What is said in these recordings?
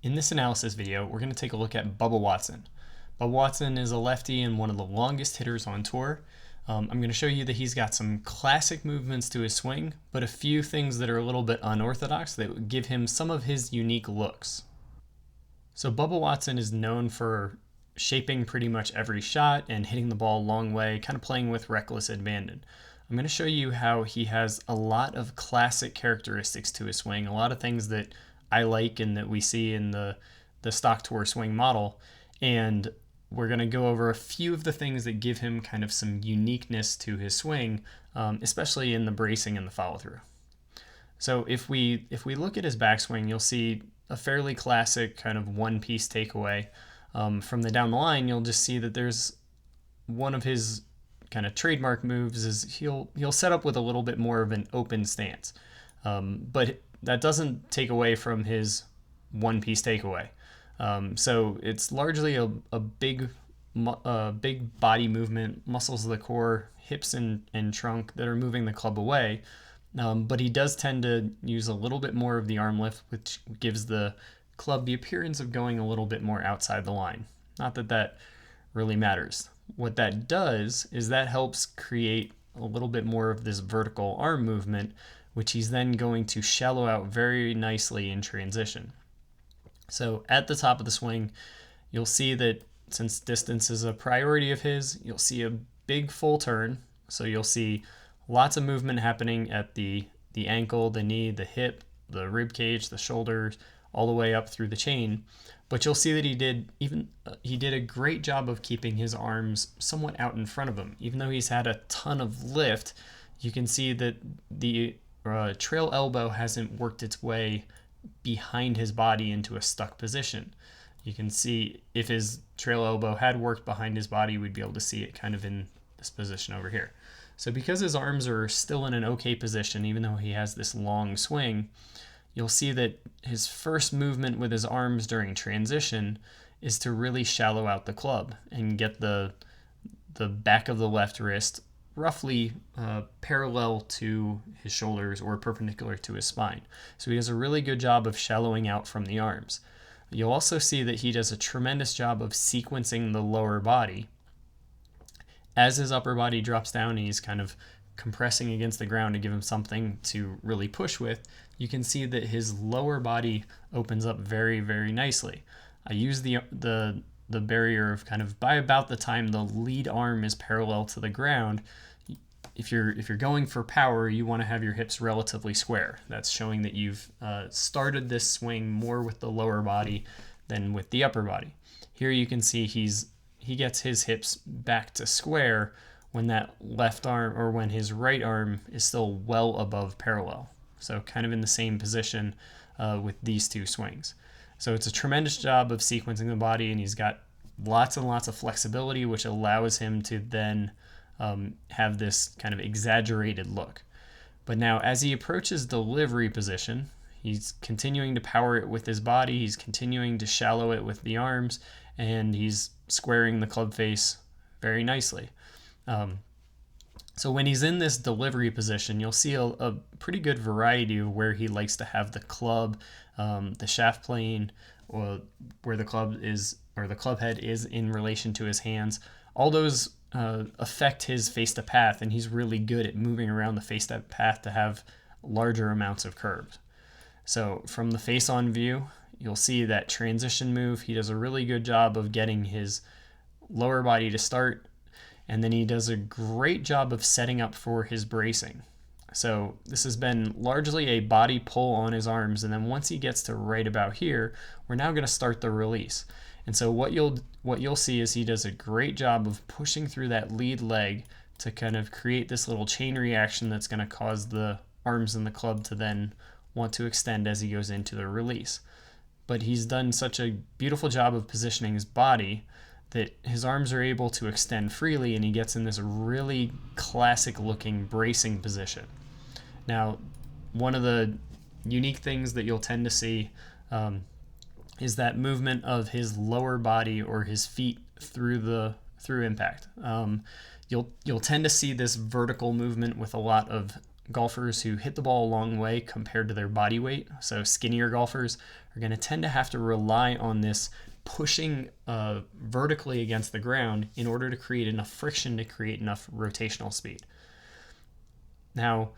In this analysis video, we're going to take a look at Bubba Watson. Bubba Watson is a lefty and one of the longest hitters on tour. I'm going to show you that he's got some classic movements to his swing, but a few things that are a little bit unorthodox that would give him some of his unique looks. So Bubba Watson is known for shaping pretty much every shot and hitting the ball a long way, kind of playing with reckless abandon. I'm going to show you how he has a lot of classic characteristics to his swing, a lot of things that I like and that we see in the stock tour swing model, and we're going to go over a few of the things that give him kind of some uniqueness to his swing, especially in the bracing and the follow through. So if we look at his backswing, you'll see a fairly classic kind of one-piece takeaway. From the down the line, you'll just see that there's one of his kind of trademark moves is he'll set up with a little bit more of an open stance, but that doesn't take away from his one-piece takeaway. So it's largely a big body movement, muscles of the core, hips and trunk that are moving the club away. But he does tend to use a little bit more of the arm lift, which gives the club the appearance of going a little bit more outside the line. Not that that really matters. What that does is that helps create a little bit more of this vertical arm movement, which he's then going to shallow out very nicely in transition. So at the top of the swing, you'll see that since distance is a priority of his, you'll see a big full turn. So you'll see lots of movement happening at the ankle, the knee, the hip, the rib cage, the shoulders, all the way up through the chain. But you'll see that he did a great job of keeping his arms somewhat out in front of him. Even though he's had a ton of lift, you can see that the trail elbow hasn't worked its way behind his body into a stuck position. You can see if his trail elbow had worked behind his body, we'd be able to see it kind of in this position over here. So because his arms are still in an okay position, even though he has this long swing, you'll see that his first movement with his arms during transition is to really shallow out the club and get the back of the left wrist roughly parallel to his shoulders or perpendicular to his spine. So he does a really good job of shallowing out from the arms. You'll also see that he does a tremendous job of sequencing the lower body. As his upper body drops down, he's kind of compressing against the ground to give him something to really push with. You can see that his lower body opens up very, very nicely. I use the barrier of kind of by about the time the lead arm is parallel to the ground. If you're going for power, you want to have your hips relatively square. That's showing that you've started this swing more with the lower body than with the upper body. Here you can see he gets his hips back to square when that left arm or when his right arm is still well above parallel. So kind of in the same position with these two swings. So it's a tremendous job of sequencing the body, and he's got lots and lots of flexibility, which allows him to then have this kind of exaggerated look. But now as he approaches delivery position, he's continuing to power it with his body, he's continuing to shallow it with the arms, and he's squaring the club face very nicely. So when he's in this delivery position, you'll see a pretty good variety of where he likes to have the club, the shaft plane, or where the club is, or the club head is in relation to his hands. All those affect his face to path, and he's really good at moving around the face to path to have larger amounts of curves. So from the face on view, you'll see that transition move. He does a really good job of getting his lower body to start, and then he does a great job of setting up for his bracing. So this has been largely a body pull on his arms, and then once he gets to right about here, we're now going to start the release. And so what you'll see is he does a great job of pushing through that lead leg to kind of create this little chain reaction that's going to cause the arms and the club to then want to extend as he goes into the release. But he's done such a beautiful job of positioning his body that his arms are able to extend freely, and he gets in this really classic looking bracing position. Now, one of the unique things that you'll tend to see is that movement of his lower body or his feet through impact. You'll tend to see this vertical movement with a lot of golfers who hit the ball a long way compared to their body weight. So skinnier golfers are going to tend to have to rely on this pushing vertically against the ground in order to create enough friction to create enough rotational speed. Now,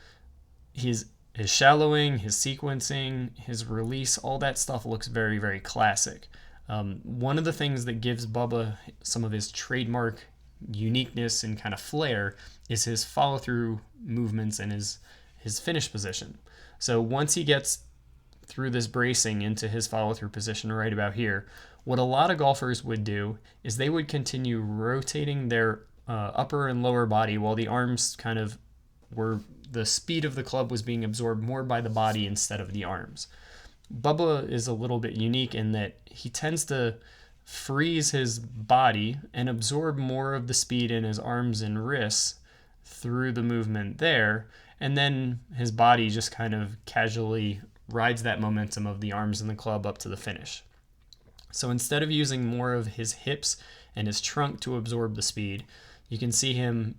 his shallowing, his sequencing, his release, all that stuff looks very, very classic. One of the things that gives Bubba some of his trademark uniqueness and kind of flair is his follow-through movements and his finish position. So once he gets through this bracing into his follow-through position right about here, what a lot of golfers would do is they would continue rotating their upper and lower body while the arms kind of were, the speed of the club was being absorbed more by the body instead of the arms. Bubba is a little bit unique in that he tends to freeze his body and absorb more of the speed in his arms and wrists through the movement there, and then his body just kind of casually rides that momentum of the arms and the club up to the finish. So instead of using more of his hips and his trunk to absorb the speed, you can see him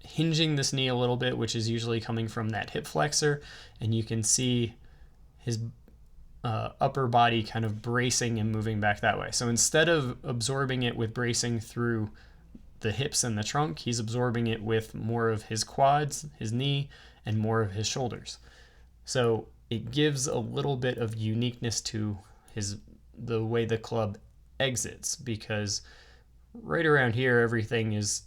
hinging this knee a little bit, which is usually coming from that hip flexor, and you can see his upper body kind of bracing and moving back that way. So instead of absorbing it with bracing through the hips and the trunk, he's absorbing it with more of his quads, his knee, and more of his shoulders. So it gives a little bit of uniqueness to the way the club exits, because right around here everything is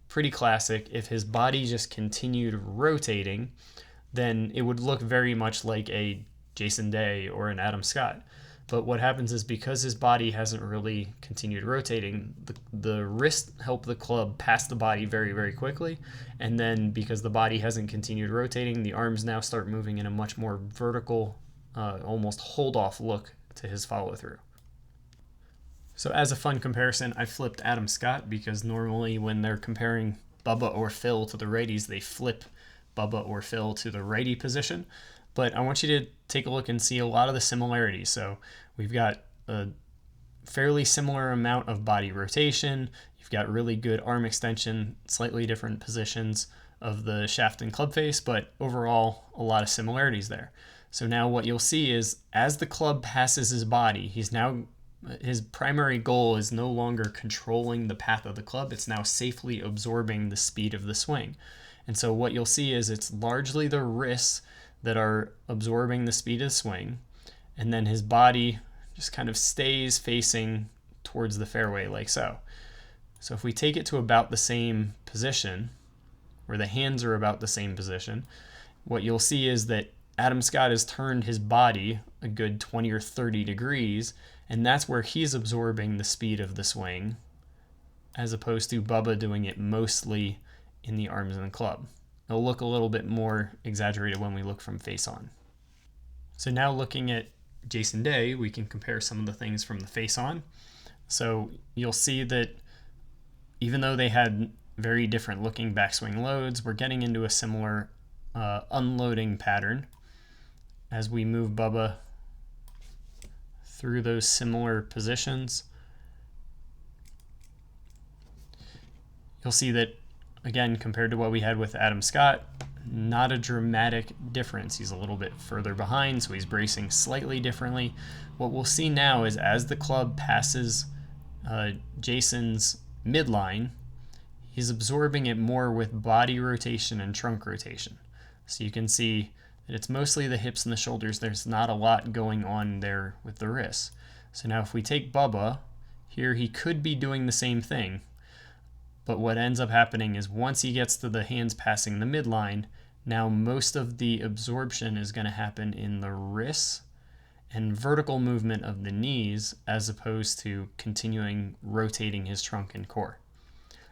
pretty classic. If his body just continued rotating, then it would look very much like a Jason Day or an Adam Scott. But what happens is, because his body hasn't really continued rotating, the wrists help the club pass the body very, very quickly. And then because the body hasn't continued rotating, the arms now start moving in a much more vertical, almost hold-off look to his follow-through. So as a fun comparison, I flipped Adam Scott, because normally when they're comparing Bubba or Phil to the righties, they flip Bubba or Phil to the righty position. But I want you to take a look and see a lot of the similarities. So we've got a fairly similar amount of body rotation. You've got really good arm extension, slightly different positions of the shaft and club face, but overall a lot of similarities there. So now what you'll see is, as the club passes his body, his primary goal is no longer controlling the path of the club. It's now safely absorbing the speed of the swing. And so what you'll see is it's largely the wrists that are absorbing the speed of the swing, and then his body just kind of stays facing towards the fairway like so. So if we take it to about the same position, where the hands are about the same position, what you'll see is that Adam Scott has turned his body a good 20 or 30 degrees, and that's where he's absorbing the speed of the swing, as opposed to Bubba doing it mostly in the arms and the club. It'll look a little bit more exaggerated when we look from face on. So now looking at Jason Day, we can compare some of the things from the face on. So you'll see that even though they had very different looking backswing loads, we're getting into a similar unloading pattern as we move Bubba through those similar positions. You'll see that, again, compared to what we had with Adam Scott, not a dramatic difference. He's a little bit further behind, so he's bracing slightly differently. What we'll see now is, as the club passes Jason's midline, he's absorbing it more with body rotation and trunk rotation. So you can see that it's mostly the hips and the shoulders. There's not a lot going on there with the wrists. So now if we take Bubba, here he could be doing the same thing, but what ends up happening is, once he gets to the hands passing the midline, now most of the absorption is going to happen in the wrists and vertical movement of the knees, as opposed to continuing rotating his trunk and core.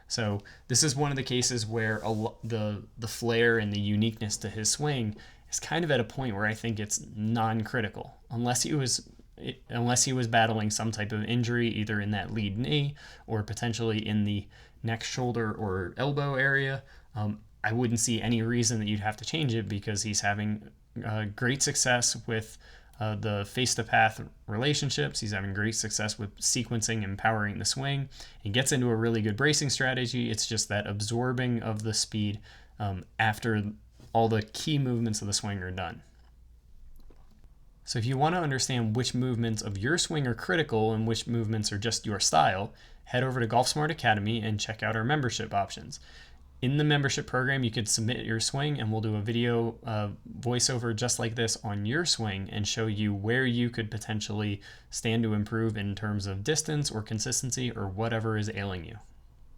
So this is one of the cases where the flair and the uniqueness to his swing is kind of at a point where I think it's non-critical, unless he was battling some type of injury, either in that lead knee or potentially in the neck, shoulder, or elbow area. I wouldn't see any reason that you'd have to change it, because he's having great success with the face-to-path relationships. He's having great success with sequencing and powering the swing. He gets into a really good bracing strategy. It's just that absorbing of the speed after all the key movements of the swing are done. So if you want to understand which movements of your swing are critical and which movements are just your style, head over to Golf Smart Academy and check out our membership options. In the membership program, you could submit your swing and we'll do a video voiceover just like this on your swing and show you where you could potentially stand to improve in terms of distance or consistency or whatever is ailing you.